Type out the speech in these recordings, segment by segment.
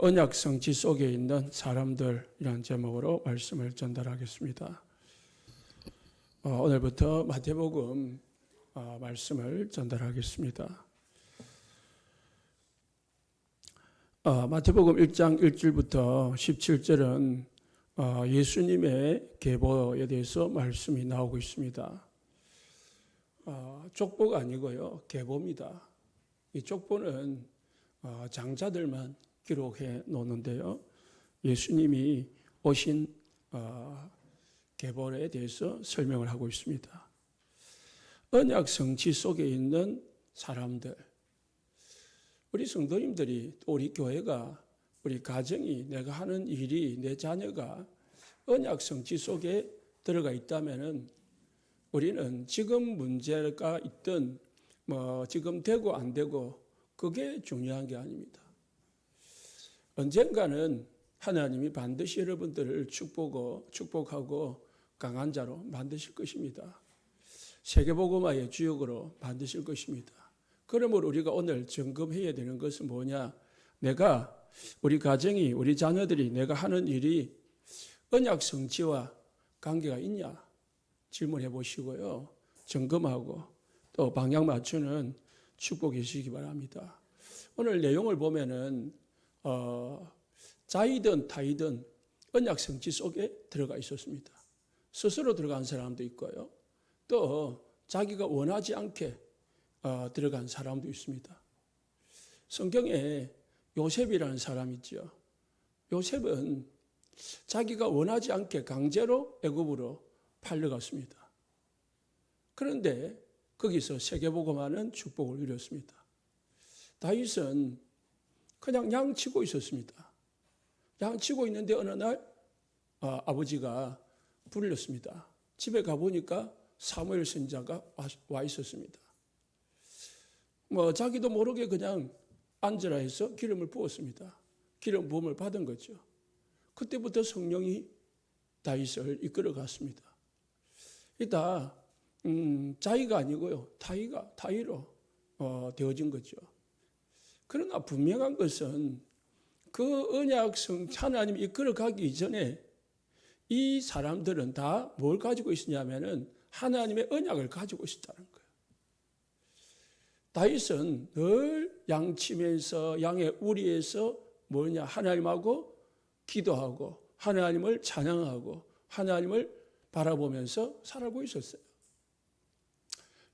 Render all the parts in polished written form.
언약 성취 속에 있는 사람들이라는 제목으로 말씀을 전달하겠습니다. 오늘부터 마태복음 말씀을 전달하겠습니다. 마태복음 1장 1절부터 17절은 예수님의 계보에 대해서 말씀이 나오고 있습니다. 족보가 아니고요, 계보입니다. 이 족보는 장자들만 기록해 놓는데요, 예수님이 오신 계보에 대해서 설명을 하고 있습니다. 언약 성취 속에 있는 사람들, 우리 성도님들이, 또 우리 교회가, 우리 가정이, 내가 하는 일이, 내 자녀가 언약 성취 속에 들어가 있다면은 우리는 지금 문제가 있든 지금 되고 안 되고 그게 중요한 게 아닙니다. 언젠가는 하나님이 반드시 여러분들을 축복하고 강한 자로 만드실 것입니다. 세계복음화의 주역으로 만드실 것입니다. 그러므로 우리가 오늘 점검해야 되는 것은 뭐냐? 내가, 우리 가정이, 우리 자녀들이, 내가 하는 일이 언약 성취와 관계가 있냐? 질문해 보시고요. 점검하고 또 방향 맞추는 축복해 주시기 바랍니다. 오늘 내용을 보면은 자이든 타이든 언약 성취 속에 들어가 있었습니다. 스스로 들어간 사람도 있고요, 또 자기가 원하지 않게 들어간 사람도 있습니다. 성경에 요셉이라는 사람이 있죠. 요셉은 자기가 원하지 않게 강제로 애굽으로 팔려갔습니다. 그런데 거기서 세계복음화는 축복을 누렸습니다. 다윗은 그냥 양치고 있었습니다. 양치고 있는데 어느 날 아버지가 불렀습니다. 집에 가보니까 사무엘 선지자가 와 있었습니다. 자기도 모르게 그냥 앉으라 해서 기름을 부었습니다. 기름 부음을 받은 거죠. 그때부터 성령이 다윗을 이끌어 갔습니다. 이다 자이가 아니고요, 타이로 되어진 거죠. 그러나 분명한 것은 그 언약 하나님이 이끌어 가기 이전에 이 사람들은 다 뭘 가지고 있었냐면은 하나님의 언약을 가지고 있었다는 거예요. 다윗은 늘 양치면서 양의 우리에서 뭐냐, 하나님하고 기도하고 하나님을 찬양하고 하나님을 바라보면서 살아고 있었어요.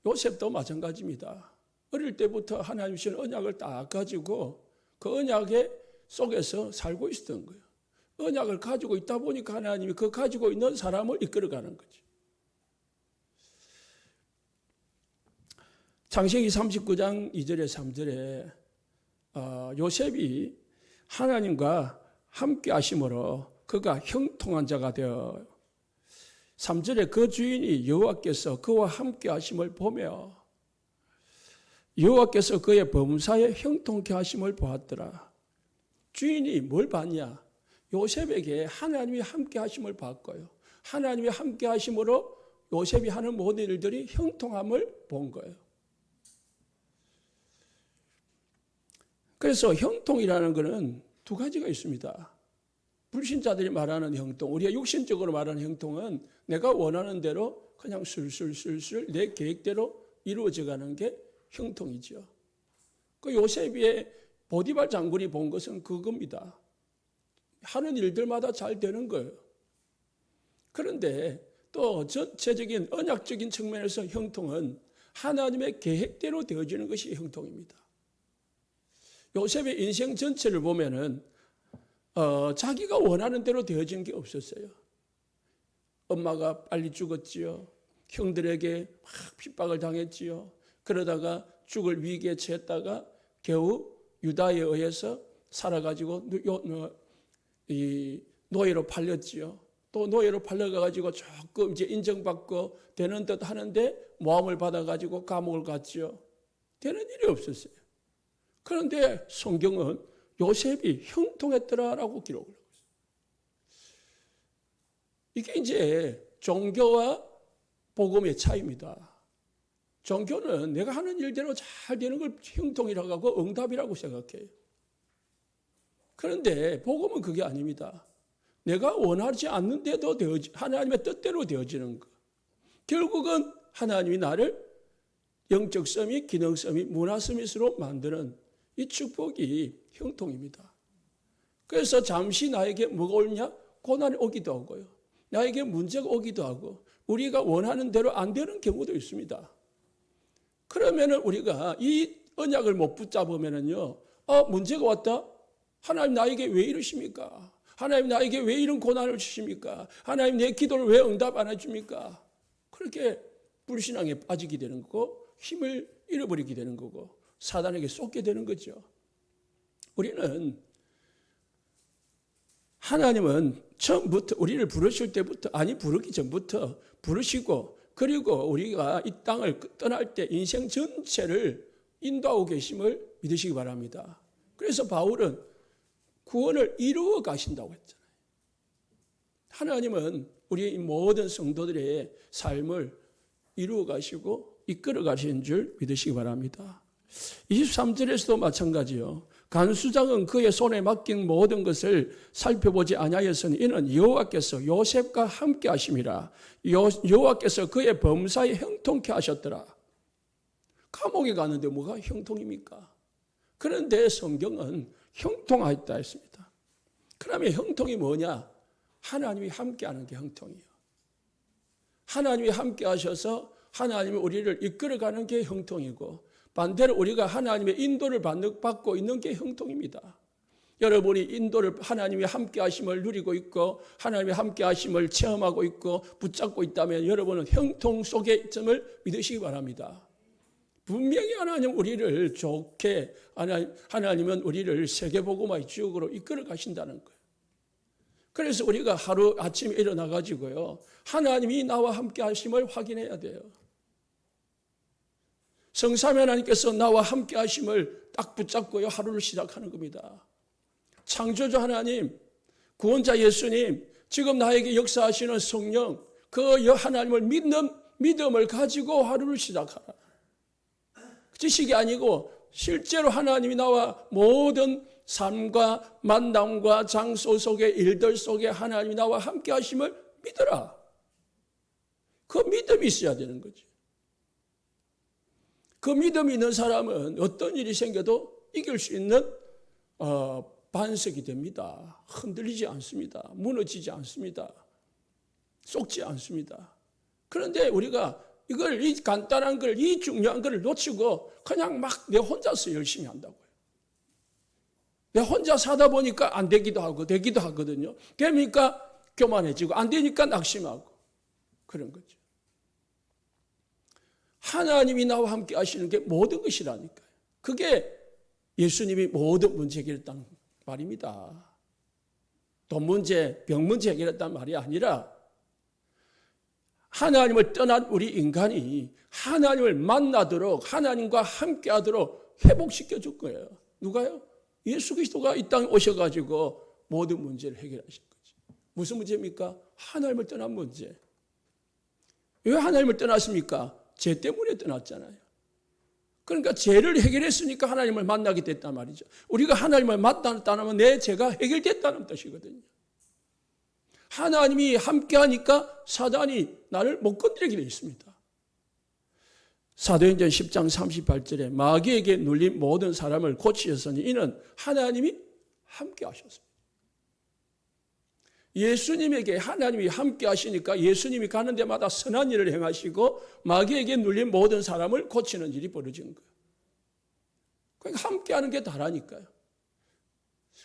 요셉도 마찬가지입니다. 어릴 때부터 하나님 주신 언약을 딱 가지고 그 언약의 속에서 살고 있었던 거예요. 언약을 가지고 있다 보니까 하나님이 그 가지고 있는 사람을 이끌어가는 거죠. 창세기 39장 2절에 3절에 요셉이 하나님과 함께 하심으로 그가 형통한 자가 되어, 3절에 그 주인이 여호와께서 그와 함께 하심을 보며 여호와께서 그의 범사에 형통케 하심을 보았더라. 주인이 뭘 봤냐? 요셉에게 하나님이 함께 하심을 봤고요, 하나님이 함께 하심으로 요셉이 하는 모든 일들이 형통함을 본 거예요. 그래서 형통이라는 것은 두 가지가 있습니다. 불신자들이 말하는 형통, 우리가 육신적으로 말하는 형통은 내가 원하는 대로 그냥 술술술술 내 계획대로 이루어져가는 게 형통이죠. 그 요셉의 보디발 장군이 본 것은 그겁니다. 하는 일들마다 잘 되는 거예요. 그런데 또 전체적인 언약적인 측면에서 형통은 하나님의 계획대로 되어지는 것이 형통입니다. 요셉의 인생 전체를 보면은 자기가 원하는 대로 되어진 게 없었어요. 엄마가 빨리 죽었지요. 형들에게 막 핍박을 당했지요. 그러다가 죽을 위기에 처했다가 겨우 유다에 의해서 살아가지고 이 노예로 팔렸지요. 또 노예로 팔려가지고 조금 이제 인정받고 되는 듯 하는데 모함을 받아가지고 감옥을 갔지요. 되는 일이 없었어요. 그런데 성경은 요셉이 형통했더라라고 기록을 하고 있어요. 이게 이제 종교와 복음의 차이입니다. 종교는 내가 하는 일대로 잘 되는 걸 형통이라고 하고 응답이라고 생각해요. 그런데 복음은 그게 아닙니다. 내가 원하지 않는데도 하나님의 뜻대로 되어지는 것. 결국은 하나님이 나를 영적 서밋, 기능 서밋, 문화 서밋으로 만드는 이 축복이 형통입니다. 그래서 잠시 나에게 뭐가 오냐? 고난이 오기도 하고요. 나에게 문제가 오기도 하고 우리가 원하는 대로 안 되는 경우도 있습니다. 그러면 우리가 이 언약을 못 붙잡으면요, 문제가 왔다? 하나님 나에게 왜 이러십니까? 하나님 나에게 왜 이런 고난을 주십니까? 하나님 내 기도를 왜 응답 안 해줍니까? 그렇게 불신앙에 빠지게 되는 거고 힘을 잃어버리게 되는 거고 사단에게 쏟게 되는 거죠. 우리는 하나님은 처음부터 우리를 부르실 때부터, 아니 부르기 전부터 부르시고, 그리고 우리가 이 땅을 떠날 때 인생 전체를 인도하고 계심을 믿으시기 바랍니다. 그래서 바울은 구원을 이루어 가신다고 했잖아요. 하나님은 우리 모든 성도들의 삶을 이루어 가시고 이끌어 가시는 줄 믿으시기 바랍니다. 23절에서도 마찬가지요. 간수장은 그의 손에 맡긴 모든 것을 살펴보지 아니하였으니 이는 여호와께서 요셉과 함께 하심이라. 여호와께서 그의 범사에 형통케 하셨더라. 감옥에 가는데 뭐가 형통입니까? 그런데 성경은 형통하였다 했습니다. 그러면 형통이 뭐냐? 하나님이 함께하는 게 형통이에요. 하나님이 함께 하셔서 하나님이 우리를 이끌어가는 게 형통이고, 반대로 우리가 하나님의 인도를 받고 있는 게 형통입니다. 여러분이 인도를 하나님이 함께 하심을 누리고 있고 하나님의 함께 하심을 체험하고 있고 붙잡고 있다면 여러분은 형통 속에 있음을 믿으시기 바랍니다. 분명히 하나님 우리를 좋게, 하나님은 우리를 세계복음화의 지역으로 이끌어 가신다는 거예요. 그래서 우리가 하루 아침에 일어나 가지고요, 하나님이 나와 함께 하심을 확인해야 돼요. 성삼위 하나님께서 나와 함께 하심을 딱 붙잡고요, 하루를 시작하는 겁니다. 창조주 하나님, 구원자 예수님, 지금 나에게 역사하시는 성령, 그 하나님을 믿는 믿음을 가지고 하루를 시작하라. 지식이 아니고 실제로 하나님이 나와 모든 삶과 만남과 장소 속에 일들 속에 하나님이 나와 함께 하심을 믿어라. 그 믿음이 있어야 되는 거지. 그 믿음이 있는 사람은 어떤 일이 생겨도 이길 수 있는 반석이 됩니다. 흔들리지 않습니다. 무너지지 않습니다. 쏟지 않습니다. 그런데 우리가 이 간단한 걸, 이 중요한 걸 놓치고 그냥 막 내 혼자서 열심히 한다고요. 내 혼자 사다 보니까 안 되기도 하고 되기도 하거든요. 되니까 교만해지고 안 되니까 낙심하고 그런 거죠. 하나님이 나와 함께 하시는 게 모든 것이라니까요. 그게 예수님이 모든 문제 해결했다는 말입니다. 돈 문제, 병 문제 해결했다는 말이 아니라 하나님을 떠난 우리 인간이 하나님을 만나도록, 하나님과 함께 하도록 회복시켜 줄 거예요. 누가요? 예수 그리스도가 이 땅에 오셔가지고 모든 문제를 해결하신 거지. 무슨 문제입니까? 하나님을 떠난 문제. 왜 하나님을 떠났습니까? 죄 때문에 떠났잖아요. 그러니까 죄를 해결했으니까 하나님을 만나게 됐단 말이죠. 우리가 하나님을 만났다면 내 죄가 해결됐다는 뜻이거든요. 하나님이 함께하니까 사단이 나를 못 건드리게 되어 있습니다. 사도행전 10장 38절에 마귀에게 눌린 모든 사람을 고치셨으니 이는 하나님이 함께하셨습니다. 예수님에게 하나님이 함께하시니까 예수님이 가는 데마다 선한 일을 행하시고 마귀에게 눌린 모든 사람을 고치는 일이 벌어진 거예요. 그러니까 함께하는 게 다라니까요.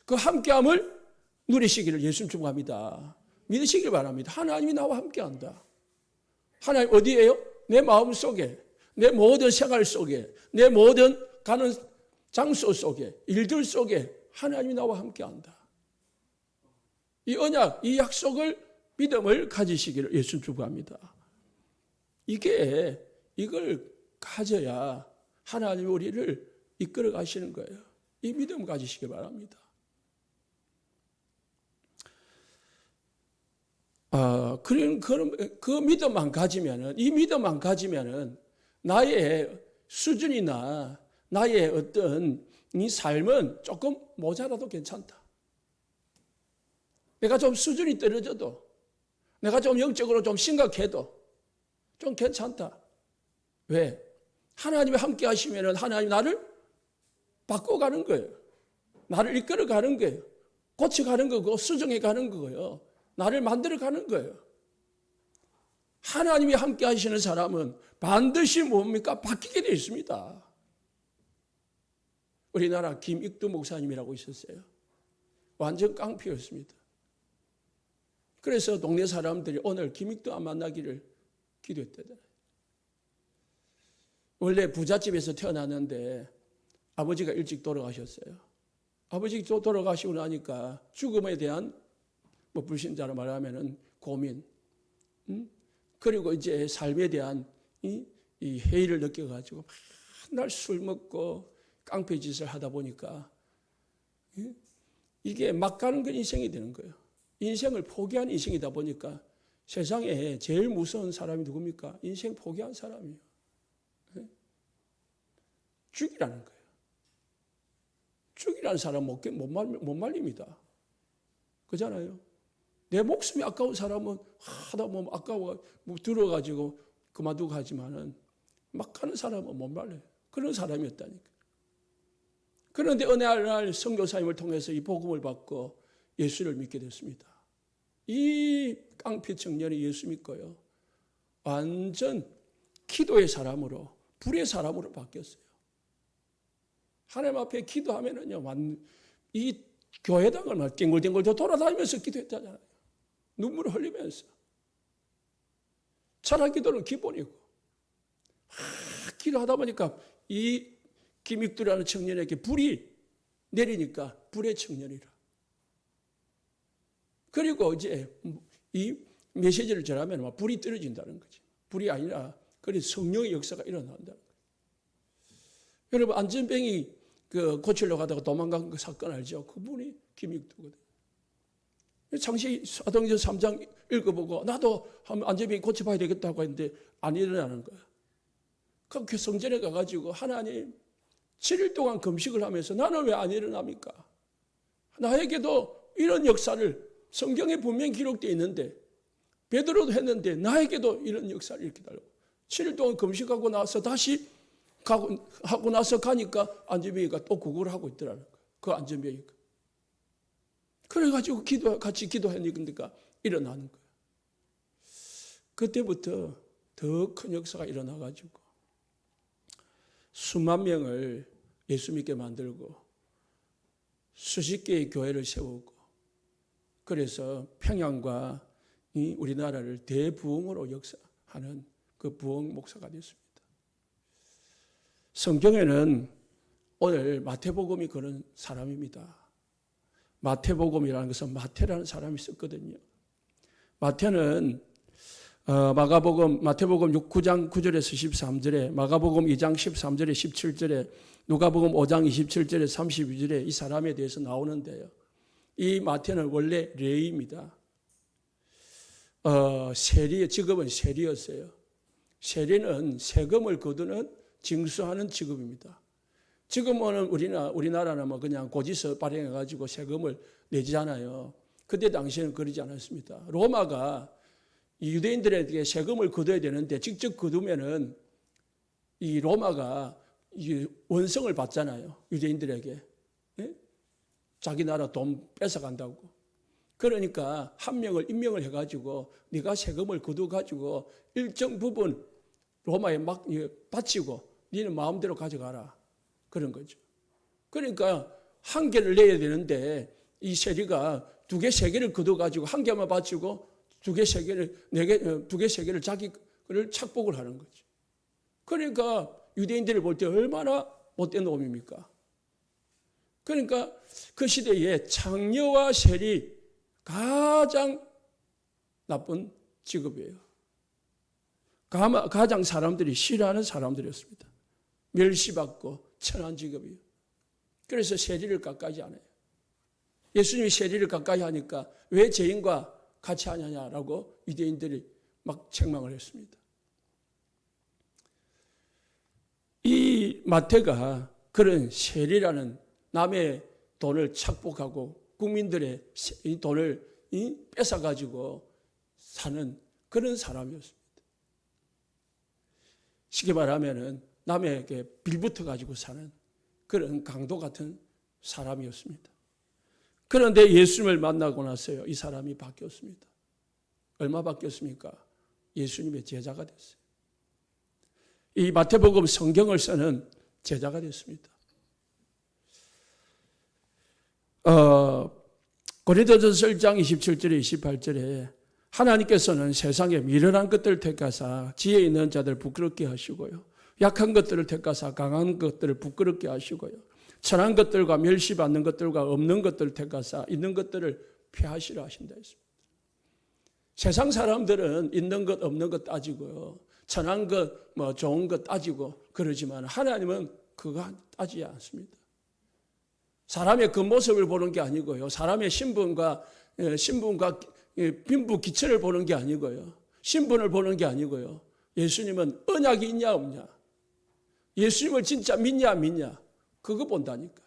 그 함께함을 누리시기를 예수님 축복합니다. 믿으시길 바랍니다. 하나님이 나와 함께한다. 하나님 어디에요? 내 마음 속에, 내 모든 생활 속에, 내 모든 가는 장소 속에, 일들 속에 하나님이 나와 함께한다. 이 언약, 이 약속을, 믿음을 가지시기를 예수님 축복합니다. 이걸 가져야 하나님이 우리를 이끌어 가시는 거예요. 이 믿음을 가지시길 바랍니다. 그 믿음만 가지면은, 이 믿음만 가지면은 나의 수준이나 나의 어떤 이 삶은 조금 모자라도 괜찮다. 내가 좀 수준이 떨어져도, 내가 좀 영적으로 좀 심각해도 좀 괜찮다. 왜? 하나님이 함께 하시면 하나님 나를 바꿔가는 거예요. 나를 이끌어가는 거예요. 고쳐가는 거고 수정해가는 거고요. 나를 만들어가는 거예요. 하나님이 함께 하시는 사람은 반드시 뭡니까? 바뀌게 되어 있습니다. 우리나라 김익두 목사님이라고 있었어요. 완전 깡패였습니다. 그래서 동네 사람들이 오늘 김익두 안 만나기를 기도했대잖아요. 원래 부잣집에서 태어났는데 아버지가 일찍 돌아가셨어요. 아버지 돌아가시고 나니까 죽음에 대한 불신자로 말하면은 고민, 그리고 이제 삶에 대한 이 해이를 느껴가지고 맨날 술 먹고 깡패 짓을 하다 보니까 이게 막 가는 건 인생이 되는 거예요. 인생을 포기한 인생이다 보니까 세상에 제일 무서운 사람이 누굽니까? 인생 포기한 사람이에요. 죽이라는 거예요. 죽이라는 사람 못 말립니다. 그잖아요. 내 목숨이 아까운 사람은 하다 보면 아까워 들어가지고 그만두고 하지만은 막 가는 사람은 못 말려요. 그런 사람이었다니까. 그런데 어느 날 선교사님을 통해서 이 복음을 받고 예수를 믿게 됐습니다. 이 깡패 청년이 예수 믿고요. 완전 기도의 사람으로, 불의 사람으로 바뀌었어요. 하나님 앞에 기도하면은요, 이 교회당을 막 뒹굴뒹굴 돌아다니면서 기도했잖아요. 눈물을 흘리면서. 철학 기도는 기본이고. 기도하다 보니까 이 김익두라는 청년에게 불이 내리니까 불의 청년이라. 그리고 이제 이 메시지를 전하면 불이 떨어진다는 거죠. 불이 아니라 그래서 성령의 역사가 일어난다는 거예요. 여러분 안전병이 고치려고 하다가 도망간 그 사건 알죠? 그분이 김익두거든요. 창세기 사도행전 3장 읽어보고 나도 안전병이 고쳐봐야 되겠다고 했는데 안 일어나는 거야. 그 성전에 가가지고 하나님 7일 동안 금식을 하면서 나는 왜 안 일어납니까? 나에게도 이런 역사를 성경에 분명히 기록되어 있는데 베드로도 했는데 나에게도 이런 역사를 이렇게 달라고 7일 동안 금식하고 나서 다시 하고 나서 가니까 안전병이가 또 구걸을 하고 있더라는 거예요. 그 안전병이가. 그래가지고 같이 기도하니까 일어나는 거예요. 그때부터 더 큰 역사가 일어나가지고 수만 명을 예수 믿게 만들고 수십 개의 교회를 세우고 그래서 평양과 우리나라를 대부흥으로 역사하는 그 부흥 목사가 됐습니다. 성경에는 오늘 마태복음이 그런 사람입니다. 마태복음이라는 것은 마태라는 사람이 썼거든요. 마태는 마태복음 9장 9절에서 13절에, 마가복음 2장 13절에 17절에, 누가복음 5장 27절에 32절에 이 사람에 대해서 나오는데요. 이 마태는 원래 레위입니다. 직업은 세리였어요. 세리는 세금을 거두는 징수하는 직업입니다. 지금은 우리나라는 뭐 그냥 고지서 발행해가지고 세금을 내잖아요. 그때 당시에는 그러지 않았습니다. 로마가 유대인들에게 세금을 거둬야 되는데 직접 거두면은 이 로마가 원성을 받잖아요. 유대인들에게. 예? 자기 나라 돈 뺏어간다고. 그러니까 한 명을 임명을 해가지고 네가 세금을 거둬가지고 일정 부분 로마에 막 바치고 너는 마음대로 가져가라. 그런 거죠. 그러니까 한 개를 내야 되는데 이 세리가 2개, 3개를 거둬가지고 한 개만 바치고 2개, 3개를, 2개, 3개를 자기 를 착복을 하는 거죠. 그러니까 유대인들이 볼 때 얼마나 못된 놈입니까? 그러니까 그 시대에 창녀와 세리 가장 나쁜 직업이에요. 가장 사람들이 싫어하는 사람들이었습니다. 멸시받고 천한 직업이에요. 그래서 세리를 가까이 안 해요. 예수님이 세리를 가까이 하니까 왜 죄인과 같이 하냐라고 유대인들이 막 책망을 했습니다. 이 마태가 그런 세리라는 남의 돈을 착복하고 국민들의 이 돈을 뺏어가지고 사는 그런 사람이었습니다. 쉽게 말하면 남에게 빌붙어 가지고 사는 그런 강도 같은 사람이었습니다. 그런데 예수님을 만나고 나서요, 이 사람이 바뀌었습니다. 얼마 바뀌었습니까? 예수님의 제자가 됐어요. 이 마태복음 성경을 쓰는 제자가 됐습니다. 고린도전서 1장 27절에 28절에 하나님께서는 세상에 미련한 것들을 택하사 지혜 있는 자들 부끄럽게 하시고요, 약한 것들을 택하사 강한 것들을 부끄럽게 하시고요, 천한 것들과 멸시받는 것들과 없는 것들을 택하사 있는 것들을 폐하시라 하신다 했습니다. 세상 사람들은 있는 것 없는 것 따지고요, 천한 것 좋은 것 따지고 그러지만 하나님은 그거 따지지 않습니다. 사람의 겉모습을 보는 게 아니고요, 사람의 신분과 빈부 기체를 보는 게 아니고요, 신분을 보는 게 아니고요, 예수님은 언약이 있냐 없냐, 예수님을 진짜 믿냐 안 믿냐, 그거 본다니까요.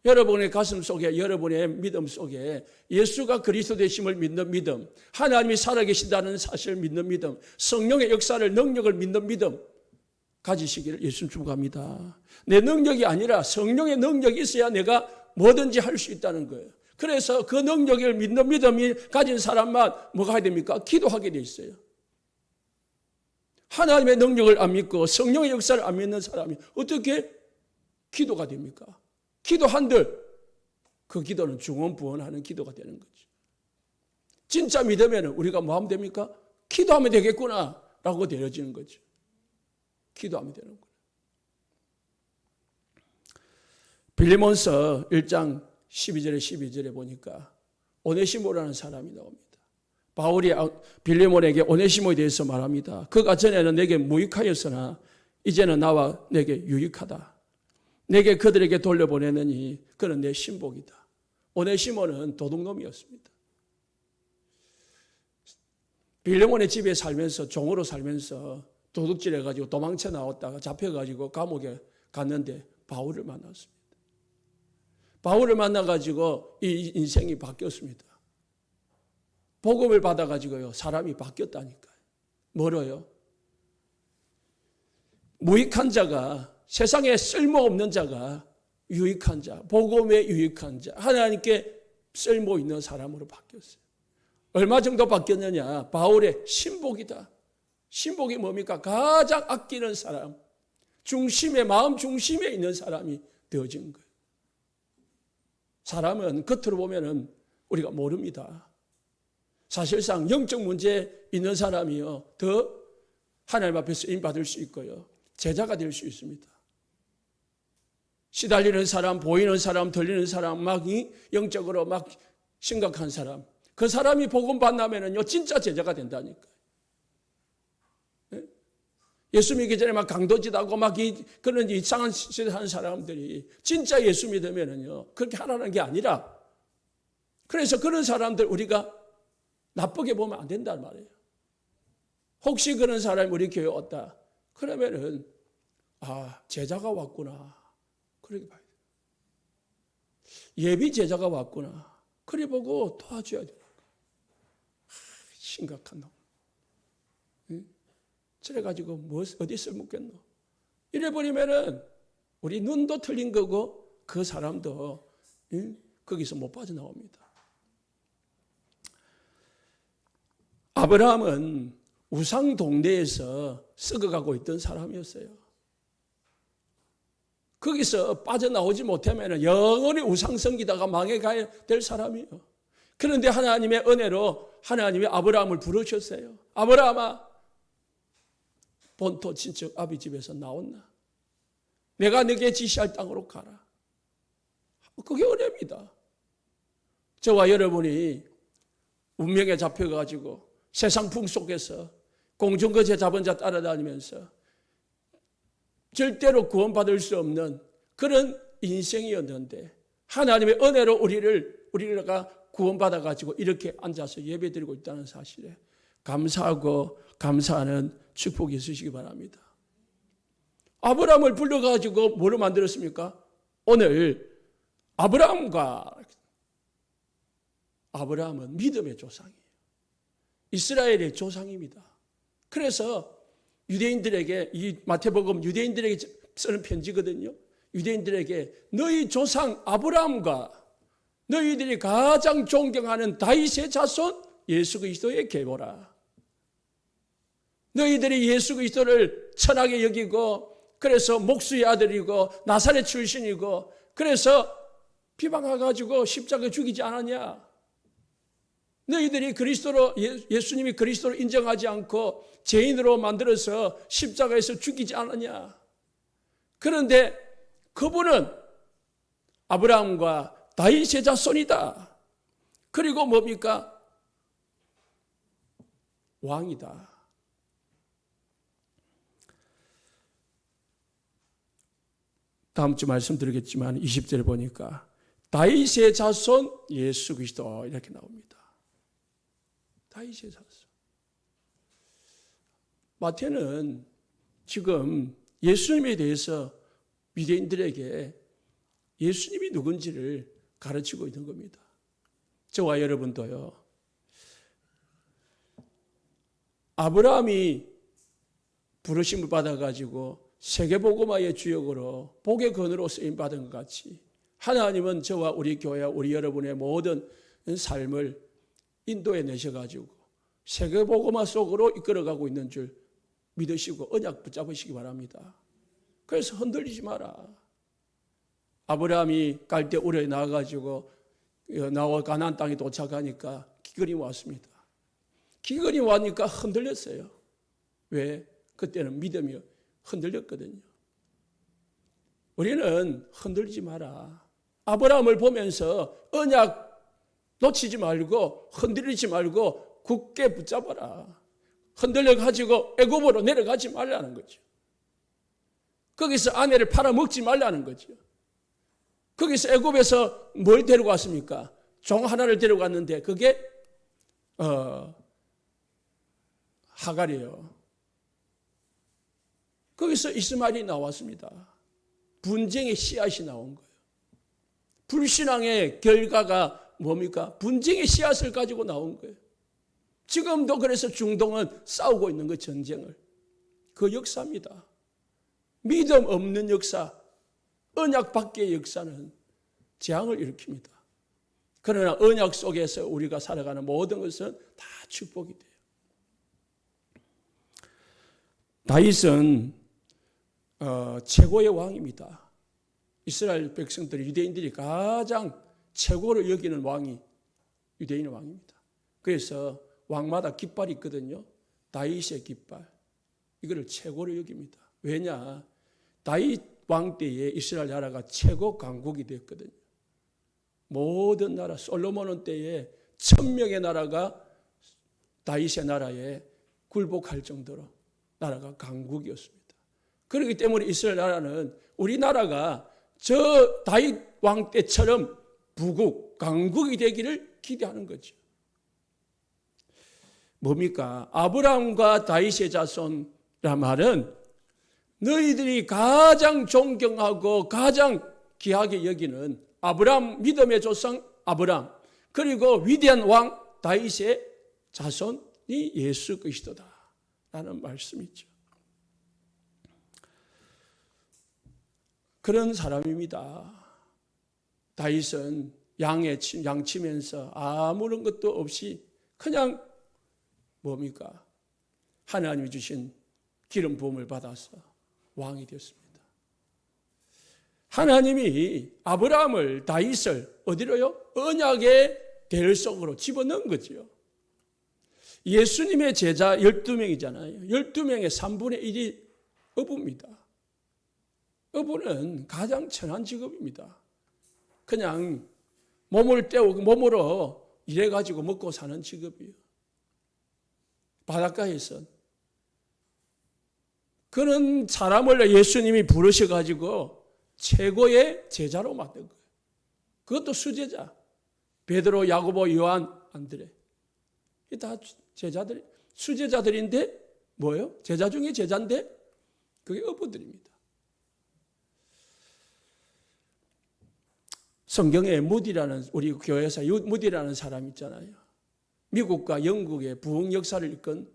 여러분의 가슴 속에, 여러분의 믿음 속에 예수가 그리스도 되심을 믿는 믿음, 하나님이 살아계신다는 사실을 믿는 믿음, 성령의 역사를, 능력을 믿는 믿음 가지시기를 예수님 축복합니다. 내 능력이 아니라 성령의 능력이 있어야 내가 뭐든지 할 수 있다는 거예요. 그래서 그 능력을 믿는 믿음이 가진 사람만 뭐가 해야 됩니까? 기도하게 돼 있어요. 하나님의 능력을 안 믿고 성령의 역사를 안 믿는 사람이 어떻게 기도가 됩니까? 기도한들 그 기도는 중언부언하는 기도가 되는 거죠. 진짜 믿으면 우리가 뭐 하면 됩니까? 기도하면 되겠구나 라고 되어지는 거죠. 기도하면 되는 거예요. 빌레몬서 1장 12절에 보니까 오네시모라는 사람이 나옵니다. 바울이 빌레몬에게 오네시모에 대해서 말합니다. 그가 전에는 내게 무익하였으나 이제는 나와 내게 유익하다. 내게 그들에게 돌려보내느니 그는 내 신복이다. 오네시모는 도둑놈이었습니다. 빌레몬의 집에 살면서, 종으로 살면서 도둑질해가지고 도망쳐 나왔다가 잡혀가지고 감옥에 갔는데 바울을 만났습니다. 바울을 만나가지고 이 인생이 바뀌었습니다. 복음을 받아가지고요, 사람이 바뀌었다니까요. 뭐로요? 무익한 자가, 세상에 쓸모없는 자가 유익한 자, 복음에 유익한 자, 하나님께 쓸모 있는 사람으로 바뀌었어요. 얼마 정도 바뀌었느냐? 바울의 신복이다. 신복이 뭡니까? 가장 아끼는 사람, 중심에, 마음 중심에 있는 사람이 되어진 거예요. 사람은 겉으로 보면은 우리가 모릅니다. 사실상 영적 문제 있는 사람이요, 더 하나님 앞에 쓰임 받을 수 있고요, 제자가 될 수 있습니다. 시달리는 사람, 보이는 사람, 들리는 사람, 막 영적으로 막 심각한 사람, 그 사람이 복음 받나면은요, 진짜 제자가 된다니까요. 예수 믿기 전에 막 강도짓하고 막 그런 이상한 짓을 하는 사람들이 진짜 예수 믿으면은요, 그렇게 하라는 게 아니라, 그래서 그런 사람들 우리가 나쁘게 보면 안 된단 말이에요. 혹시 그런 사람이 우리 교회에 왔다 그러면은 제자가 왔구나, 그렇게 봐야 돼요. 예비 제자가 왔구나, 그래 보고 도와줘야 돼요. 심각한 놈. 그래가지고 어디 쓸모겠노? 이래버리면은 우리 눈도 틀린 거고 그 사람도 거기서 못 빠져나옵니다. 아브라함은 우상 동네에서 썩어가고 있던 사람이었어요. 거기서 빠져나오지 못하면 영원히 우상 섬기다가 망해가야 될 사람이에요. 그런데 하나님의 은혜로 하나님이 아브라함을 부르셨어요. 아브라함아, 본토 친척 아비 집에서 나왔나? 내가 너에게 지시할 땅으로 가라. 그게 은혜입니다. 저와 여러분이 운명에 잡혀가지고 세상 풍속에서 공중거제 잡은 자 따라다니면서 절대로 구원받을 수 없는 그런 인생이었는데 하나님의 은혜로 우리가 구원받아가지고 이렇게 앉아서 예배드리고 있다는 사실에 감사하고 감사하는 축복이 있으시기 바랍니다. 아브라함을 불러가지고 뭐로 만들었습니까? 오늘 아브라함과 아브라함은 믿음의 조상이에요. 이스라엘의 조상입니다. 그래서 유대인들에게, 이 마태복음 유대인들에게 쓰는 편지거든요. 유대인들에게 너희 조상 아브라함과 너희들이 가장 존경하는 다윗의 자손 예수 그리스도의 계보라. 너희들이 예수 그리스도를 천하게 여기고 그래서 목수의 아들이고 나사렛 출신이고 그래서 비방해가지고 십자가에 죽이지 않았냐. 너희들이 그리스도로 예수님이 그리스도로 인정하지 않고 죄인으로 만들어서 십자가에서 죽이지 않았냐. 그런데 그분은 아브라함과 다윗의 자손이다. 그리고 뭡니까? 왕이다. 다음 주 말씀드리겠지만 20절에 보니까 다윗의 자손 예수 그리스도 이렇게 나옵니다. 다윗의 자손. 마태는 지금 예수님에 대해서 유대인들에게 예수님이 누군지를 가르치고 있는 겁니다. 저와 여러분도요. 아브라함이 부르심을 받아가지고 세계복음화의 주역으로 복의 근으로 쓰임받은 것 같이 하나님은 저와 우리 교회와 우리 여러분의 모든 삶을 인도해 내셔가지고 세계복음화 속으로 이끌어가고 있는 줄 믿으시고 언약 붙잡으시기 바랍니다. 그래서 흔들리지 마라. 아브라함이 갈대 우르에 나와가지고 나와 가나안 땅에 도착하니까 기근이 왔습니다. 기근이 와니까 흔들렸어요. 왜? 그때는 믿음이 흔들렸거든요. 우리는 흔들리지 마라. 아브라함을 보면서 언약 놓치지 말고 흔들리지 말고 굳게 붙잡아라. 흔들려가지고 애굽으로 내려가지 말라는 거죠. 거기서 아내를 팔아먹지 말라는 거죠. 거기서 애굽에서 뭘 데리고 왔습니까? 종 하나를 데리고 왔는데 그게 하갈이에요. 거기서 이스마엘이 나왔습니다. 분쟁의 씨앗이 나온 거예요. 불신앙의 결과가 뭡니까? 분쟁의 씨앗을 가지고 나온 거예요. 지금도 그래서 중동은 싸우고 있는 그 전쟁을. 그 역사입니다. 믿음 없는 역사, 언약 밖의 역사는 재앙을 일으킵니다. 그러나 언약 속에서 우리가 살아가는 모든 것은 다 축복이 돼요. 다윗은 최고의 왕입니다. 이스라엘 백성들이 유대인들이 가장 최고로 여기는 왕이 유대인의 왕입니다. 그래서 왕마다 깃발이 있거든요. 다윗의 깃발. 이거를 최고로 여깁니다. 왜냐? 다윗 왕 때에 이스라엘 나라가 최고 강국이 되었거든요. 모든 나라, 솔로몬 때에 1000명의 나라가 다윗의 나라에 굴복할 정도로 나라가 강국이었습니다. 그렇기 때문에 이스라엘 나라는 우리나라가 저 다윗 왕 때처럼 부국, 강국이 되기를 기대하는 거죠. 뭡니까? 아브라함과 다윗의 자손이란 말은 너희들이 가장 존경하고 가장 귀하게 여기는 아브라함, 믿음의 조상 아브라함, 그리고 위대한 왕 다윗의 자손이 예수 그리스도다 라는 말씀이죠. 그런 사람입니다. 다윗은 양치면서 아무런 것도 없이 그냥 뭡니까? 하나님이 주신 기름 부음을 받아서 왕이 되었습니다. 하나님이 아브라함을, 다윗을 어디로요? 언약의 대 속으로 집어넣은 거죠. 예수님의 제자 12명이잖아요. 12명의 3분의 1이 어부입니다. 어부는 가장 천한 직업입니다. 그냥 몸을 때우고 몸으로 일해가지고 먹고 사는 직업이에요. 바닷가에서 그런 사람을 예수님이 부르셔가지고 최고의 제자로 만든 거예요. 그것도 수제자. 베드로, 야고보, 요한, 안드레. 이 다 제자들이, 수제자들인데 뭐예요? 제자 중에 제자인데 그게 어부들입니다. 성경에 무디라는 우리 교회에서 무디라는 사람 있잖아요. 미국과 영국의 부흥 역사를 이끈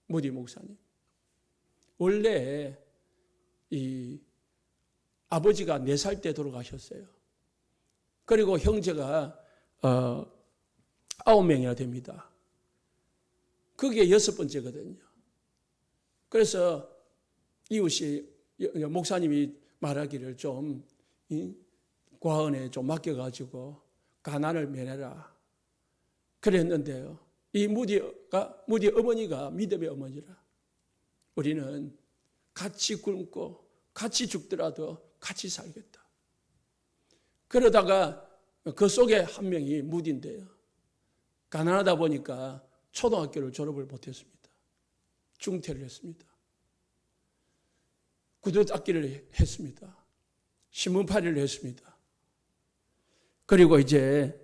무디 목사님. 원래 이 아버지가 4살 때 돌아가셨어요. 그리고 형제가 9명이나 됩니다. 그게 6번째거든요. 그래서 이웃이 목사님이 말하기를 좀 과언에 좀 맡겨가지고 가난을 면해라 그랬는데요. 이 무디 어머니가 믿음의 어머니라. 우리는 같이 굶고 같이 죽더라도 같이 살겠다. 그러다가 그 속에 한 명이 무디인데요. 가난하다 보니까 초등학교를 졸업을 못했습니다. 중퇴를 했습니다. 구두 닦기를 했습니다. 신문팔이를 했습니다. 그리고 이제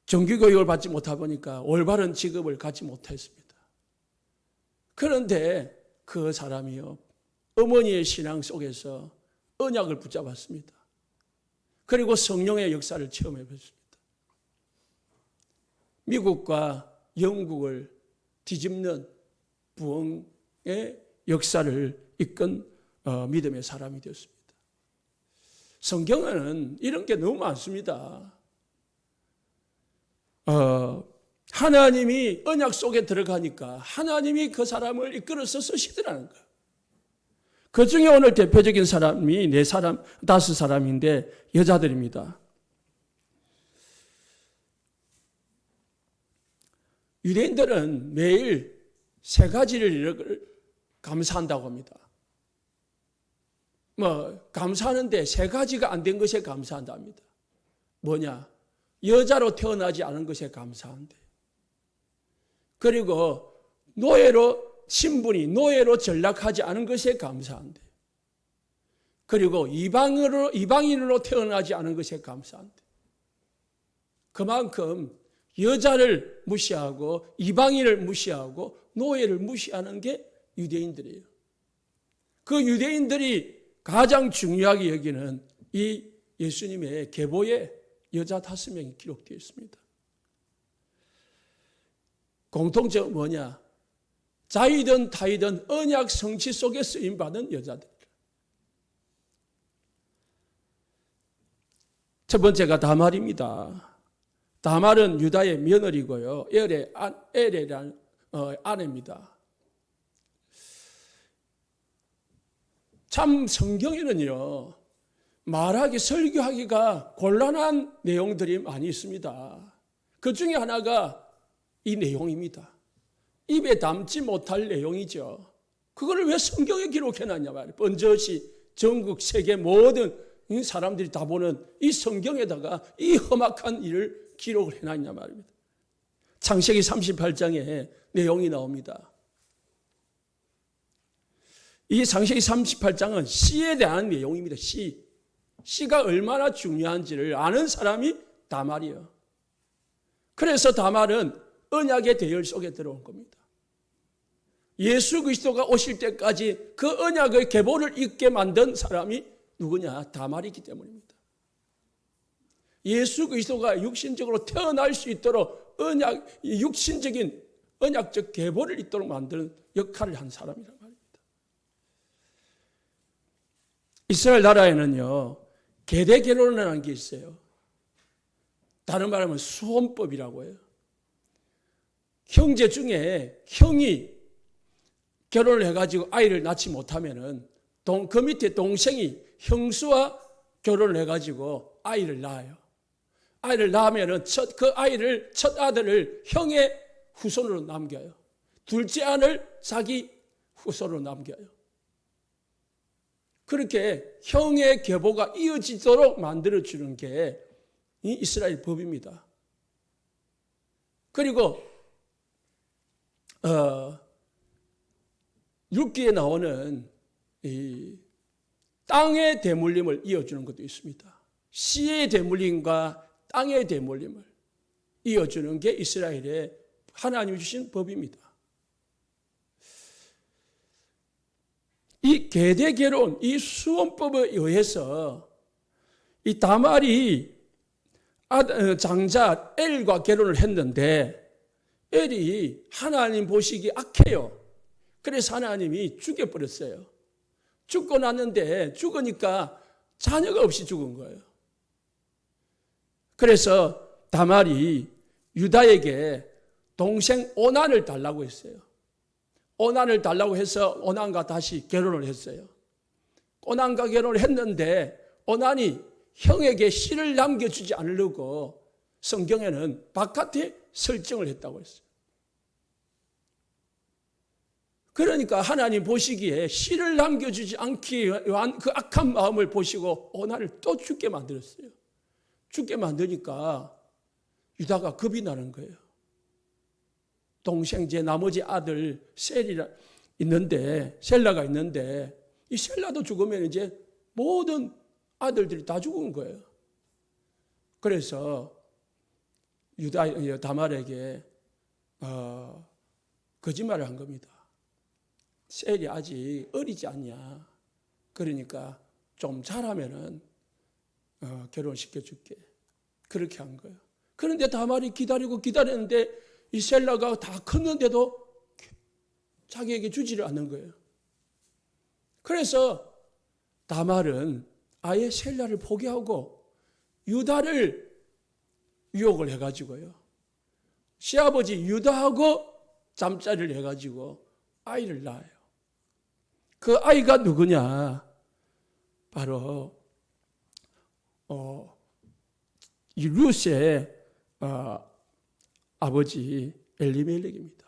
정규교육을 받지 못하다 보니까 올바른 직업을 갖지 못했습니다. 그런데 그 사람이요, 어머니의 신앙 속에서 언약을 붙잡았습니다. 그리고 성령의 역사를 체험해 봤습니다. 미국과 영국을 뒤집는 부흥의 역사를 이끈 믿음의 사람이 되었습니다. 성경에는 이런 게 너무 많습니다. 하나님이 언약 속에 들어가니까 하나님이 그 사람을 이끌어서 쓰시더라는 거예요. 그 중에 오늘 대표적인 사람이 4사람, 5사람인데 여자들입니다. 유대인들은 매일 3가지를 감사한다고 합니다. 감사하는데 3가지가 안 된 것에 감사한답니다. 뭐냐? 여자로 태어나지 않은 것에 감사한대. 그리고 신분이 노예로 전락하지 않은 것에 감사한대. 그리고 이방인으로 태어나지 않은 것에 감사한대. 그만큼 여자를 무시하고 이방인을 무시하고 노예를 무시하는 게 유대인들이에요. 그 유대인들이 가장 중요하게 여기는 이 예수님의 계보에 여자 5명이 기록되어 있습니다. 공통점은 뭐냐? 자이든 타이든 언약 성취 속에 쓰임받은 여자들. 첫 번째가 다말입니다. 다말은 유다의 며느리고요. 엘의 아내입니다. 참 성경에는요, 말하기, 설교하기가 곤란한 내용들이 많이 있습니다. 그 중에 하나가 이 내용입니다. 입에 담지 못할 내용이죠. 그걸 왜 성경에 기록해놨냐 말이에요. 번젓이 전국 세계 모든 사람들이 다 보는 이 성경에다가 이 험악한 일을 기록을 해놨냐 말입니다. 창세기 38장에 내용이 나옵니다. 이 창세기 38장은 씨에 대한 내용입니다. 씨가 얼마나 중요한지를 아는 사람이 다말이에요. 그래서 다말은 언약의 대열 속에 들어온 겁니다. 예수 그리스도가 오실 때까지 그 언약의 계보를 잇게 만든 사람이 누구냐? 다말이기 때문입니다. 예수 그리스도가 육신적으로 태어날 수 있도록 육신적인 언약적 계보를 잇도록 만드는 역할을 한 사람이란 말입니다. 이스라엘 나라에는요, 계대 결혼이라는 게 있어요. 다른 말하면 수혼법이라고 해요. 형제 중에 형이 결혼을 해가지고 아이를 낳지 못하면은 그 밑에 동생이 형수와 결혼을 해가지고 아이를 낳아요. 아이를 낳으면은 첫 아들을 형의 후손으로 남겨요. 둘째 아들 자기 후손으로 남겨요. 그렇게 형의 계보가 이어지도록 만들어주는 게 이 이스라엘 법입니다. 그리고 6기에 나오는 이 땅의 대물림을 이어주는 것도 있습니다. 씨의 대물림과 땅의 대물림을 이어주는 게 이스라엘의 하나님이 주신 법입니다. 이 계대 결혼, 이 수원법에 의해서 이 다말이 장자 엘과 결혼을 했는데 엘이 하나님 보시기 악해요. 그래서 하나님이 죽여버렸어요. 죽고 났는데 죽으니까 자녀가 없이 죽은 거예요. 그래서 다말이 유다에게 동생 오난을 달라고 했어요. 오난을 달라고 해서 오난과 다시 결혼을 했어요. 오난과 결혼을 했는데 오난이 형에게 씨를 남겨주지 않으려고 성경에는 바깥에 설정을 했다고 했어요. 그러니까 하나님 보시기에 씨를 남겨주지 않기 위한 그 악한 마음을 보시고 오난을 또 죽게 만들었어요. 죽게 만드니까 유다가 겁이 나는 거예요. 동생 제 나머지 아들 셀라가 있는데 이 셀라도 죽으면 이제 모든 아들들이 다 죽은 거예요. 그래서 다말에게 거짓말을 한 겁니다. 셀이 아직 어리지 않냐. 그러니까 좀 자라면은 결혼시켜줄게. 그렇게 한 거예요. 그런데 다말이 기다렸는데 이 셀라가 다 컸는데도 자기에게 주지를 않는 거예요. 그래서 다말은 아예 셀라를 포기하고 유다를 유혹을 해가지고요. 시아버지 유다하고 잠자리를 해가지고 아이를 낳아요. 그 아이가 누구냐? 바로 이 룻의 아버지 엘리멜렉입니다.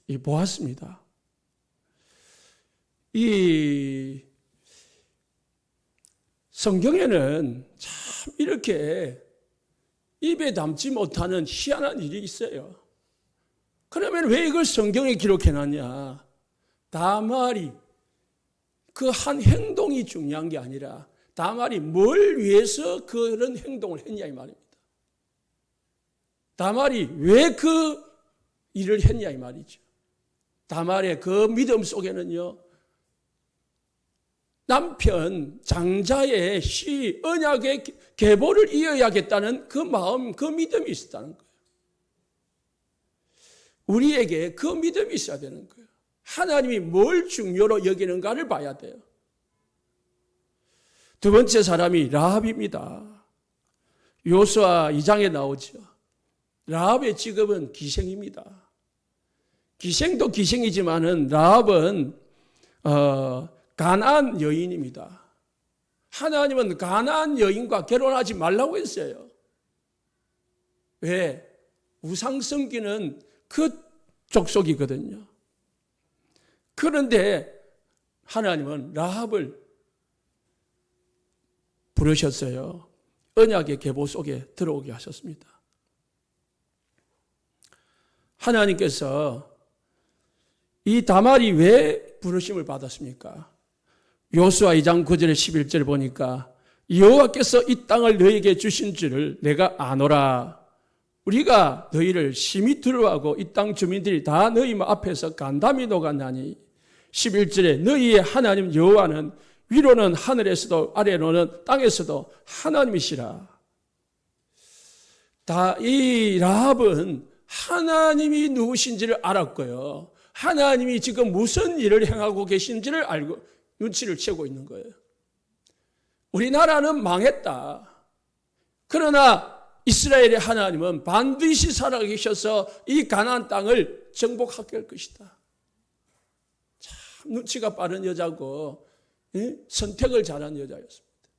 이 보았습니다. 이 성경에는 참 이렇게 입에 담지 못하는 희한한 일이 있어요. 그러면 왜 이걸 성경에 기록해놨냐? 다말이 그 한 행동이 중요한 게 아니라 다말이 뭘 위해서 그런 행동을 했냐 이 말입니다. 다말이 왜 그 일을 했냐 이 말이죠. 다말의 그 믿음 속에는요, 남편 장자의 시 언약의 계보를 이어야겠다는 그 마음, 그 믿음이 있었다는 거예요. 우리에게 그 믿음이 있어야 되는 거예요. 하나님이 뭘 중요로 여기는가를 봐야 돼요. 두 번째 사람이 라합입니다. 요수아 2장에 나오죠. 라합의 직업은 기생입니다. 기생도 기생이지만은 라합은 가나안 여인입니다. 하나님은 가나안 여인과 결혼하지 말라고 했어요. 왜? 우상 섬기는 그 족속이거든요. 그런데 하나님은 라합을 부르셨어요. 언약의 계보 속에 들어오게 하셨습니다. 하나님께서 이 다말이 왜 부르심을 받았습니까? 요수아 2장 9절 11절 보니까 여호와께서 이 땅을 너희에게 주신 줄을 내가 아노라. 우리가 너희를 심히 두려워하고 이 땅 주민들이 다 너희 앞에서 간담이 녹았나니 11절에 너희의 하나님 여호와는 위로는 하늘에서도 아래로는 땅에서도 하나님이시라. 이 라합은 하나님이 누구신지를 알았고요. 하나님이 지금 무슨 일을 행하고 계신지를 알고 눈치를 채고 있는 거예요. 우리나라는 망했다. 그러나 이스라엘의 하나님은 반드시 살아계셔서 이 가나안 땅을 정복하게 할 것이다. 참 눈치가 빠른 여자고 선택을 잘한 여자였습니다.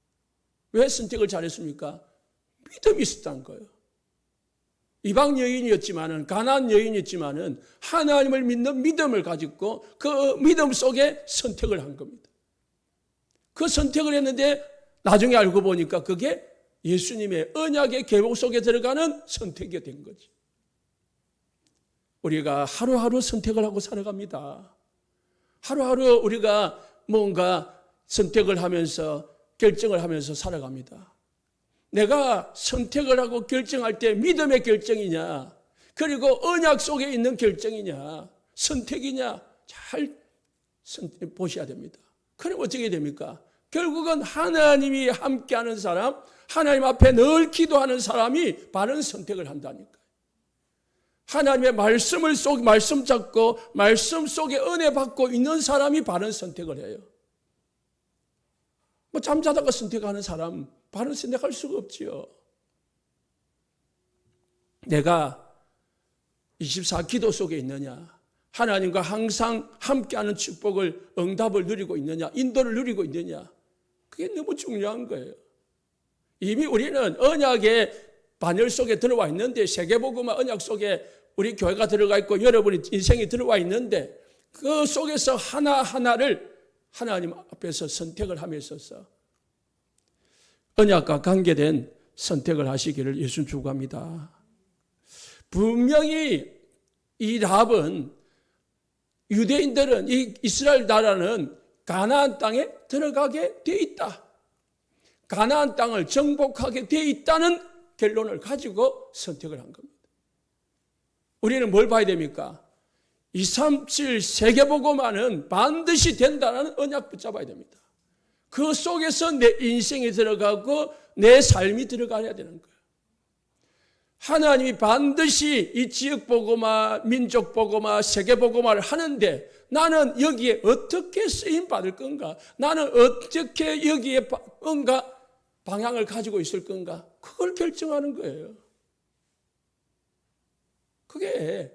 왜 선택을 잘했습니까? 믿음이 있었다는 거예요. 이방 여인이었지만은 가나안 여인이었지만은 하나님을 믿는 믿음을 가지고 그 믿음 속에 선택을 한 겁니다. 그 선택을 했는데 나중에 알고 보니까 그게 예수님의 언약의 계보 속에 들어가는 선택이 된 거지. 우리가 하루하루 선택을 하고 살아갑니다. 하루하루 우리가 뭔가 선택을 하면서 결정을 하면서 살아갑니다. 내가 선택을 하고 결정할 때 믿음의 결정이냐, 그리고 언약 속에 있는 결정이냐, 선택이냐 잘 보셔야 됩니다. 그럼 어떻게 됩니까? 결국은 하나님이 함께하는 사람, 하나님 앞에 늘 기도하는 사람이 바른 선택을 한다니까요. 하나님의 말씀 잡고 말씀 속에 은혜 받고 있는 사람이 바른 선택을 해요. 뭐 잠자다가 선택하는 사람 바른 선택할 수가 없지요. 내가 24기도 속에 있느냐, 하나님과 항상 함께하는 축복을, 응답을 누리고 있느냐, 인도를 누리고 있느냐, 그게 너무 중요한 거예요. 이미 우리는 언약의 반열 속에 들어와 있는데, 세계복음화 언약 속에 우리 교회가 들어가 있고 여러분이 인생이 들어와 있는데, 그 속에서 하나하나를 하나님 앞에서 선택을 함에 있어서 언약과 관계된 선택을 하시기를 예수님 축복합니다. 분명히 이 라합은, 유대인들은, 이 이스라엘 나라는 가나안 땅에 들어가게 돼 있다, 가나안 땅을 정복하게 돼 있다는 결론을 가지고 선택을 한 겁니다. 우리는 뭘 봐야 됩니까? 237 세계복음화는 반드시 된다는 언약 붙잡아야 됩니다. 그 속에서 내 인생이 들어가고 내 삶이 들어가야 되는 거예요. 하나님이 반드시 이 지역복음화, 민족복음화, 세계복음화를 하는데 나는 여기에 어떻게 쓰임받을 건가? 나는 어떻게 여기에 뭔가 방향을 가지고 있을 건가? 그걸 결정하는 거예요. 그게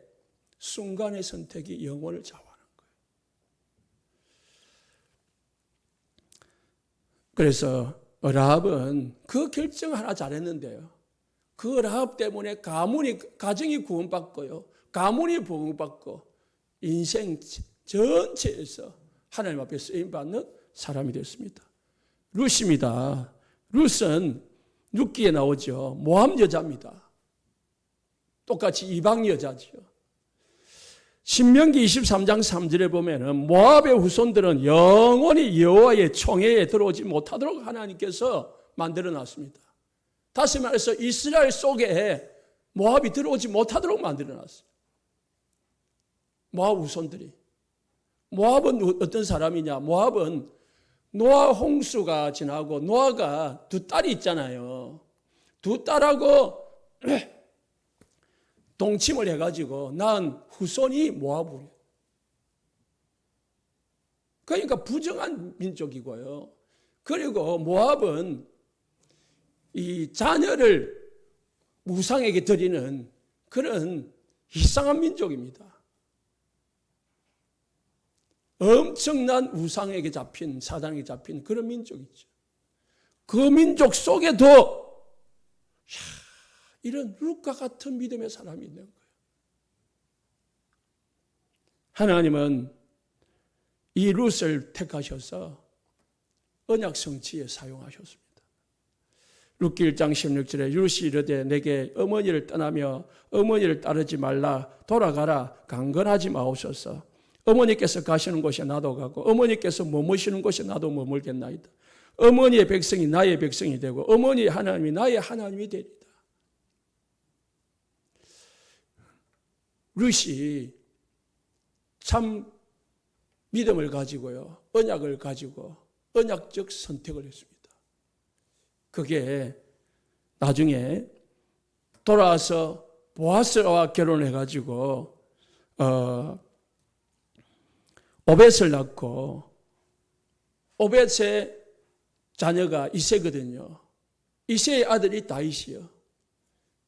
순간의 선택이 영혼을 좌우하는 거예요. 그래서 라합은 그 결정 하나 잘했는데요. 그 라합 때문에 가정이 구원받고요, 가문이 복음받고 인생 전체에서 하나님 앞에 쓰임받는 사람이 됐습니다. 룻입니다. 룻은 룻기에 나오죠. 모함 여자입니다. 똑같이 이방 여자죠. 신명기 23장 3절에 보면은 모압의 후손들은 영원히 여호와의 총회에 들어오지 못하도록 하나님께서 만들어 놨습니다. 다시 말해서 이스라엘 속에 모압이 들어오지 못하도록 만들어 놨어요. 모압 후손들이. 모압은 어떤 사람이냐? 모압은 노아 홍수가 지나고 노아가 두 딸이 있잖아요. 두 딸하고 동침을 해가지고 낳은 후손이 모압이에요. 그러니까 부정한 민족이고요. 그리고 모압은 이 자녀를 우상에게 드리는 그런 이상한 민족입니다. 엄청난 우상에게 잡힌, 사단에게 잡힌 그런 민족이죠. 그 민족 속에도 이런 룻과 같은 믿음의 사람이 있는 거예요. 하나님은 이 룻을 택하셔서 언약 성취에 사용하셨습니다. 룻기 1장 16절에 룻이 이르되 내게 어머니를 떠나며 어머니를 따르지 말라, 돌아가라, 강건하지 마옵소서. 어머니께서 가시는 곳에 나도 가고 어머니께서 머무시는 곳에 나도 머물겠나이다. 어머니의 백성이 나의 백성이 되고 어머니의 하나님이 나의 하나님이 되리다. 룻이 참 믿음을 가지고요, 언약을 가지고 언약적 선택을 했습니다. 그게 나중에 돌아와서 보아스와 결혼해가지고 오벳을 낳고, 오벳의 자녀가 이새거든요. 이새의 아들이 다윗이요.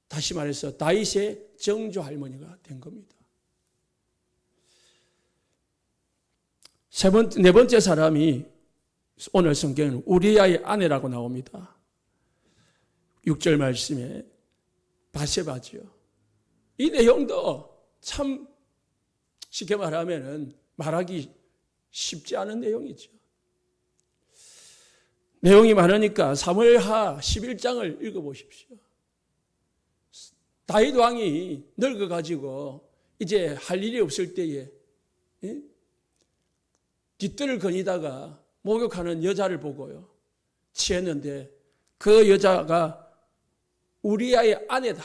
다시 말해서 다윗의 정조 할머니가 된 겁니다. 네 번째 사람이 오늘 성경은 우리아의 아내라고 나옵니다. 6절 말씀에 바세바지요. 이 내용도 참 쉽게 말하면은 말하기 쉽지 않은 내용이죠. 내용이 많으니까 사무엘하 11장을 읽어보십시오. 다윗 왕이 늙어가지고 이제 할 일이 없을 때에 뒷뜰을 거니다가 목욕하는 여자를 보고요, 취했는데 그 여자가 우리아의 아내다.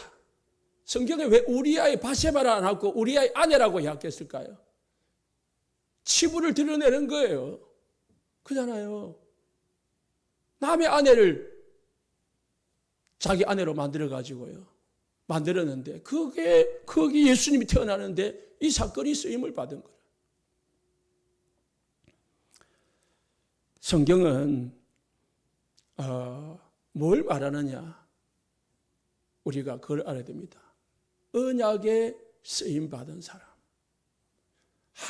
성경에 왜 우리아의 바세바라 안 하고 우리아의 아내라고 이야기했을까요? 치부를 드러내는 거예요. 그잖아요. 남의 아내를 자기 아내로 만들어가지고요. 만들었는데, 거기 예수님이 태어나는데 이 사건이 쓰임을 받은 거예요. 성경은, 뭘 말하느냐? 우리가 그걸 알아야 됩니다. 언약에 쓰임받은 사람.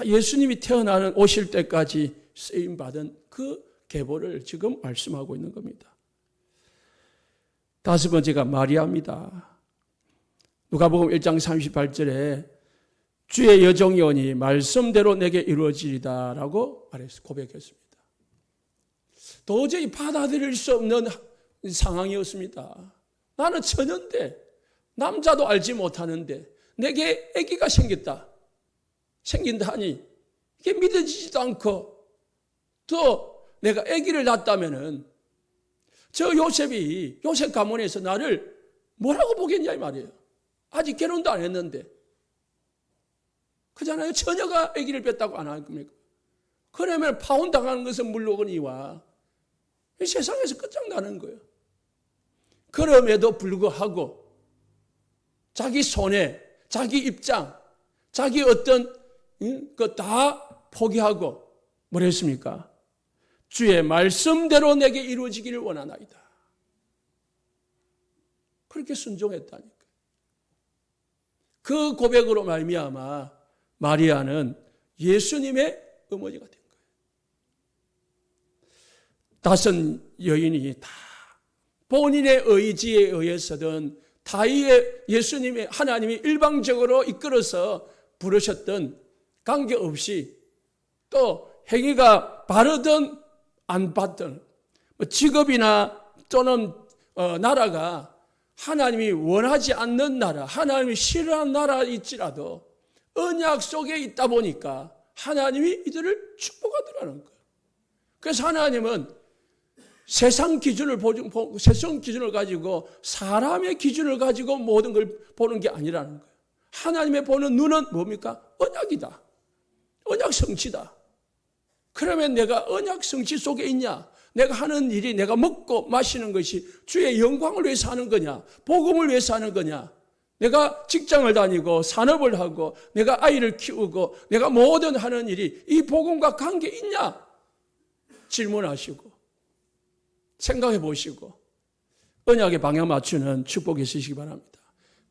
예수님이 태어나는 오실 때까지 쓰임받은 그 계보를 지금 말씀하고 있는 겁니다. 다섯 번째가 마리아입니다. 누가복음 1장 38절에 주의 여종이 오니 말씀대로 내게 이루어지리다 라고 고백했습니다. 도저히 받아들일 수 없는 상황이었습니다. 나는 처녀인데, 남자도 알지 못하는데 내게 아기가 생긴다 하니 이게 믿어지지도 않고, 또 내가 아기를 낳았다면은 저 요셉 가문에서 나를 뭐라고 보겠냐 이 말이에요. 아직 결혼도 안 했는데. 그잖아요. 처녀가 아기를 뺐다고 안 할 겁니까? 그러면 파혼당하는 것은 물론이와 세상에서 끝장나는 거예요. 그럼에도 불구하고 자기 손해, 자기 입장, 자기 어떤 그 다 포기하고 뭘 했습니까? 주의 말씀대로 내게 이루어지기를 원하나이다. 그렇게 순종했다니까. 그 고백으로 말미암아 마리아는 예수님의 어머니가 된 거예요. 다섯 여인이 다 본인의 의지에 의해서든 예수님의 하나님이 일방적으로 이끌어서 부르셨던 관계없이, 또 행위가 바르든 안 받든, 직업이나 또는 나라가 하나님이 원하지 않는 나라, 하나님이 싫어하는 나라일지라도 언약 속에 있다 보니까 하나님이 이들을 축복하더라는 거예요. 그래서 하나님은 세상 기준을 가지고, 사람의 기준을 가지고 모든 걸 보는 게 아니라는 거예요. 하나님의 보는 눈은 뭡니까? 언약이다. 언약 성취다. 그러면 내가 언약 성취 속에 있냐? 내가 하는 일이 내가 먹고 마시는 것이 주의 영광을 위해서 하는 거냐? 복음을 위해서 하는 거냐? 내가 직장을 다니고 산업을 하고 내가 아이를 키우고 내가 모든 하는 일이 이 복음과 관계 있냐? 질문하시고 생각해 보시고 언약의 방향 맞추는 축복이 있으시기 바랍니다.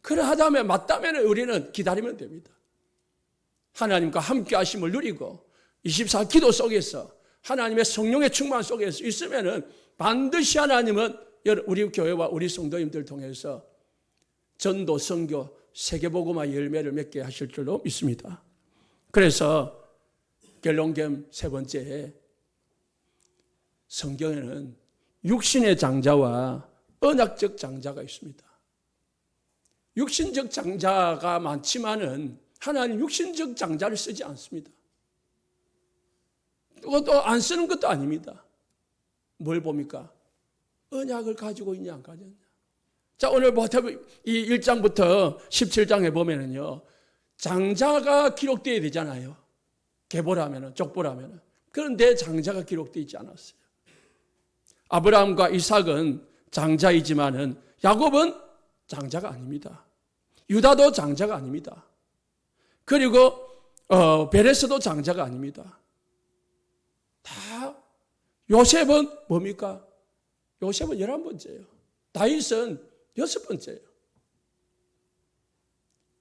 그러하다면 맞다면 우리는 기다리면 됩니다. 하나님과 함께 하심을 누리고 24 기도 속에서 하나님의 성령의 충만 속에서 있으면은 반드시 하나님은 우리 교회와 우리 성도님들 통해서 전도, 선교, 세계복음화 열매를 맺게 하실 줄로 믿습니다. 그래서 결론겜 세 번째, 성경에는 육신의 장자와 언약적 장자가 있습니다. 육신적 장자가 많지만은 하나님 육신적 장자를 쓰지 않습니다. 또 안 쓰는 것도 아닙니다. 뭘 봅니까? 언약을 가지고 있냐 안 가졌냐. 자, 오늘 이 1장부터 17장에 보면은요, 장자가 기록되어야 되잖아요. 계보라면은, 족보라면은. 그런데 장자가 기록되어 있지 않았어요. 아브라함과 이삭은 장자이지만은 야곱은 장자가 아닙니다. 유다도 장자가 아닙니다. 그리고 베레스도 장자가 아닙니다. 다 요셉은 뭡니까? 요셉은 11번째예요. 다윗은 6번째예요.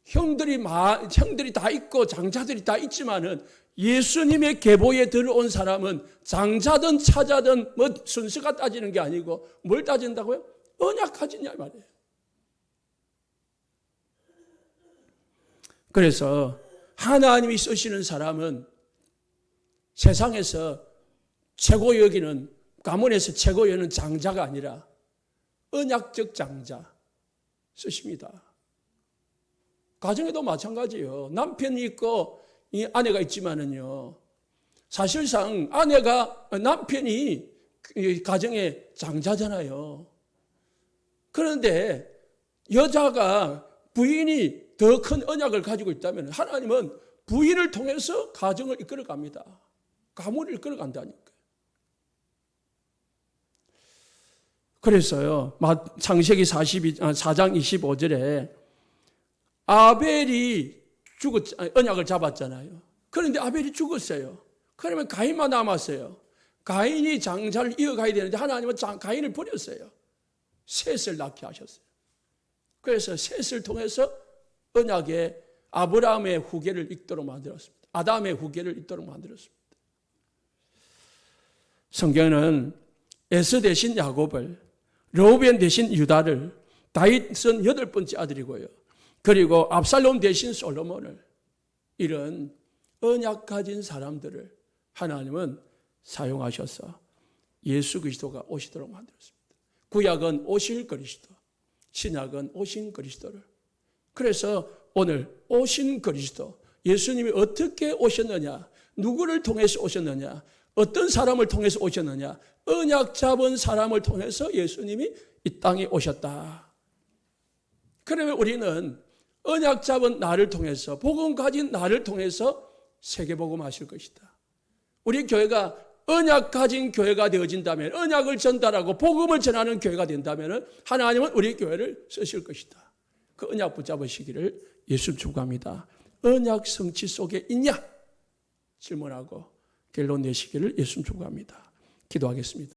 형들이 다 있고 장자들이 다 있지만은 예수님의 계보에 들어온 사람은 장자든 차자든 뭐 순서가 따지는 게 아니고 뭘 따진다고요? 언약 가지냐 말이에요. 그래서 하나님이 쓰시는 사람은 세상에서 최고 여기는, 가문에서 최고 여기는 장자가 아니라 언약적 장자 쓰십니다. 가정에도 마찬가지예요. 남편이 있고 이 아내가 있지만은요, 사실상 남편이 가정의 장자잖아요. 그런데 여자가 부인이 더 큰 언약을 가지고 있다면 하나님은 부인을 통해서 가정을 이끌어갑니다. 가문을 이끌어간다니까요. 그래서요, 창세기 4장 25절에 아벨이 언약을 잡았잖아요. 그런데 아벨이 죽었어요. 그러면 가인만 남았어요. 가인이 장사를 이어가야 되는데 하나님은 가인을 버렸어요. 셋을 낳게 하셨어요. 그래서 셋을 통해서 언약의 아브라함의 후계를 잇도록 만들었습니다. 아담의 후계를 잇도록 만들었습니다. 성경은 에서 대신 야곱을, 르우벤 대신 유다를, 다윗은 8번째 아들이고요. 그리고 압살롬 대신 솔로몬을, 이런 언약 가진 사람들을 하나님은 사용하셔서 예수 그리스도가 오시도록 만들었습니다. 구약은 오실 그리스도, 신약은 오신 그리스도를. 그래서 오늘 오신 그리스도, 예수님이 어떻게 오셨느냐, 누구를 통해서 오셨느냐, 어떤 사람을 통해서 오셨느냐, 언약 잡은 사람을 통해서 예수님이 이 땅에 오셨다. 그러면 우리는 언약 잡은 나를 통해서, 복음 가진 나를 통해서 세계복음 하실 것이다. 우리 교회가 언약 가진 교회가 되어진다면, 언약을 전달하고 복음을 전하는 교회가 된다면 하나님은 우리 교회를 쓰실 것이다. 그 언약 붙잡으시기를 예수 축복합니다. 언약 성취 속에 있냐? 질문하고 결론 내시기를 예수 축복합니다. 기도하겠습니다.